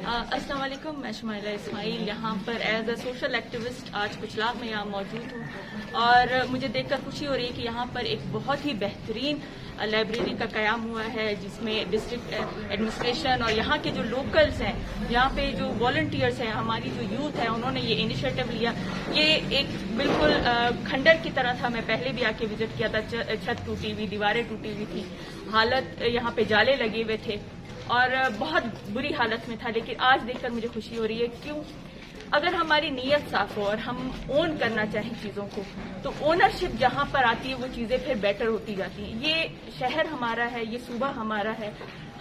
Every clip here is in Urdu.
السلام علیکم، میں شمائلہ اسماعیل یہاں پر ایز اے سوشل ایکٹیوسٹ آج کچلاغ میں یہاں موجود ہوں، اور مجھے دیکھ کر خوشی ہو رہی ہے کہ یہاں پر ایک بہت ہی بہترین لائبریری کا قیام ہوا ہے، جس میں ڈسٹرکٹ ایڈمنسٹریشن اور یہاں کے جو لوکلز ہیں، یہاں پہ جو والنٹیئرس ہیں، ہماری جو یوتھ ہے، انہوں نے یہ انیشیٹو لیا۔ یہ ایک بالکل کھنڈر کی طرح تھا۔ میں پہلے بھی آ کے وزٹ کیا تھا، چھت ٹوٹی ہوئی، دیواریں ٹوٹی ہوئی تھی، حالت یہاں پہ جالے لگے ہوئے تھے اور بہت بری حالت میں تھا، لیکن آج دیکھ کر مجھے خوشی ہو رہی ہے۔ کیوں؟ اگر ہماری نیت صاف ہو اور ہم اون کرنا چاہیں چیزوں کو، تو اونرشپ جہاں پر آتی ہے وہ چیزیں پھر بیٹر ہوتی جاتی ہیں۔ یہ شہر ہمارا ہے، یہ صوبہ ہمارا ہے،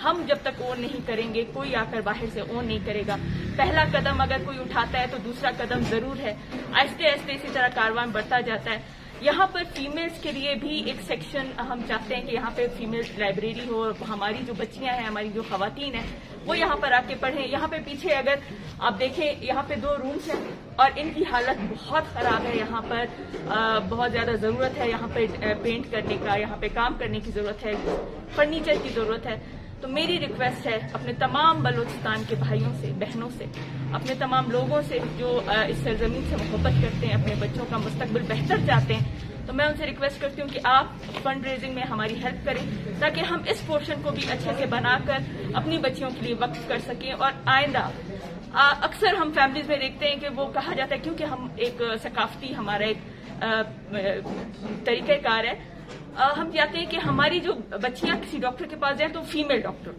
ہم جب تک اون نہیں کریں گے کوئی آ کر باہر سے اون نہیں کرے گا۔ پہلا قدم اگر کوئی اٹھاتا ہے تو دوسرا قدم ضرور ہے، آہستہ آہستہ اسی طرح کاروان بڑھتا جاتا ہے۔ یہاں پر فیمیلز کے لیے بھی ایک سیکشن ہم چاہتے ہیں کہ یہاں پہ فیمیل لائبریری ہو، ہماری جو بچیاں ہیں، ہماری جو خواتین ہیں، وہ یہاں پر آ کے پڑھیں۔ یہاں پہ پیچھے اگر آپ دیکھیں، یہاں پہ 2 رومز ہیں اور ان کی حالت بہت خراب ہے۔ یہاں پر بہت زیادہ ضرورت ہے یہاں پہ پینٹ کرنے کا، یہاں پہ کام کرنے کی ضرورت ہے، فرنیچر کی ضرورت ہے۔ تو میری ریکویسٹ ہے اپنے تمام بلوچستان کے بھائیوں سے، بہنوں سے، اپنے تمام لوگوں سے جو اس سرزمین سے محبت کرتے ہیں، اپنے بچوں کا مستقبل بہتر چاہتے ہیں، تو میں ان سے ریکویسٹ کرتی ہوں کہ آپ فنڈ ریزنگ میں ہماری ہیلپ کریں، تاکہ ہم اس پورشن کو بھی اچھے سے بنا کر اپنی بچیوں کے لیے وقف کر سکیں۔ اور آئندہ اکثر ہم فیملیز میں دیکھتے ہیں کہ وہ کہا جاتا ہے، کیونکہ ہم ایک ثقافتی ہمارا ایک طریقہ کار ہے، ہم چاہتے ہیں کہ ہماری جو بچیاں کسی ڈاکٹر کے پاس جائیں تو فیمیل ڈاکٹر،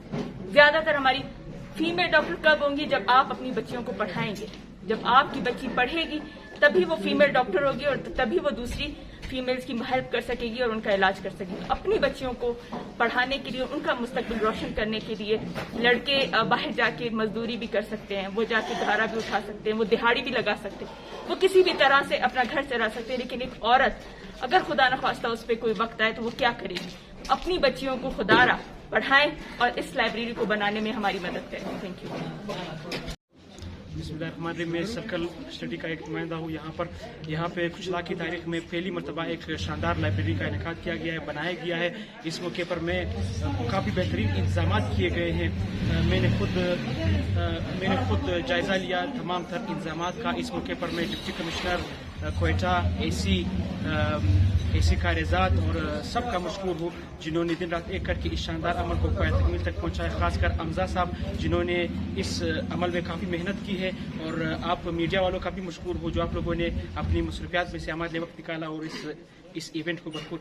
زیادہ تر ہماری فیمیل ڈاکٹر کب ہوں گی؟ جب آپ اپنی بچیوں کو پڑھائیں گے، جب آپ کی بچی پڑھے گی تبھی وہ فیمیل ڈاکٹر ہوگی، اور تبھی وہ دوسری فیمیلز کی ہیلپ کر سکے گی اور ان کا علاج کر سکے گی۔ اپنی بچیوں کو پڑھانے کے لیے، ان کا مستقبل روشن کرنے کے لیے، لڑکے باہر جا کے مزدوری بھی کر سکتے ہیں، وہ جا کے گھارا بھی اٹھا سکتے ہیں، وہ دہاڑی بھی لگا سکتے ہیں، وہ کسی بھی طرح سے اپنا گھر چلا سکتے ہیں، لیکن ایک عورت اگر خدا نخواستہ اس پہ کوئی وقت آئے تو وہ کیا کرے گی؟ اپنی بچیوں کو خدا را پڑھائیں اور اس لائبریری کو بنانے میں ہماری مدد کریں۔ Thank you. بسم اللہ الرحمن الرحیم۔ میں سرکل اسٹڈی کا ایک نمائندہ ہوں یہاں پہ کچلاغ کی تاریخ میں پہلی مرتبہ ایک شاندار لائبریری کا انعقاد کیا گیا ہے، بنایا گیا ہے۔ اس موقع پر میں کافی بہترین انتظامات کیے گئے ہیں۔ میں نے خود جائزہ لیا تمام تر انتظامات کا۔ اس موقع پر میں ڈپٹی کمشنر کوئٹہ، اے سی کارزاد اور سب کا مشکور ہوں، جنہوں نے دن رات ایک کر کے اس شاندار عمل کو پایہ تکمیل تک پہنچایا، خاص کر امزا صاحب جنہوں نے اس عمل میں کافی محنت کی ہے، اور آپ میڈیا والوں کا بھی مشکور ہوں جو آپ لوگوں نے اپنی مصروفیات میں سے ہمارے لیے وقت نکالا اور اس ایونٹ کو بھرپور